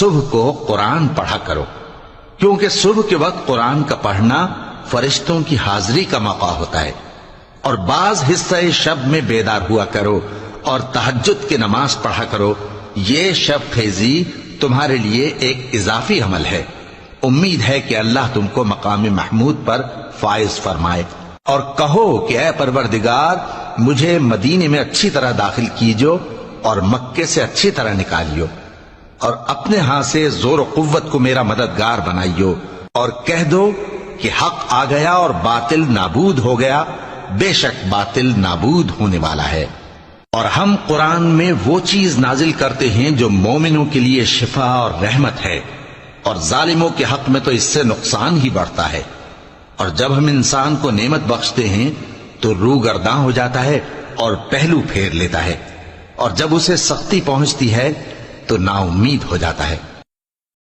صبح کو قرآن پڑھا کرو، کیونکہ صبح کے وقت قرآن کا پڑھنا فرشتوں کی حاضری کا موقع ہوتا ہے۔ اور بعض حصہ شب میں بیدار ہوا کرو اور تہجد کی نماز پڑھا کرو، یہ شب خیزی تمہارے لیے ایک اضافی عمل ہے۔ امید ہے کہ اللہ تم کو مقام محمود پر فائز فرمائے۔ اور کہو کہ اے پروردگار، مجھے مدینے میں اچھی طرح داخل کیجو اور مکے سے اچھی طرح نکالیو، اور اپنے ہاں سے زور و قوت کو میرا مددگار بنائیو، اور کہہ دو کہ حق آ گیا اور باطل نابود ہو گیا، بے شک باطل نابود ہونے والا ہے۔ اور ہم قرآن میں وہ چیز نازل کرتے ہیں جو مومنوں کے لیے شفا اور رحمت ہے، اور ظالموں کے حق میں تو اس سے نقصان ہی بڑھتا ہے۔ اور جب ہم انسان کو نعمت بخشتے ہیں تو روح گرداں ہو جاتا ہے اور پہلو پھیر لیتا ہے، اور جب اسے سختی پہنچتی ہے تو نا امید ہو جاتا ہے۔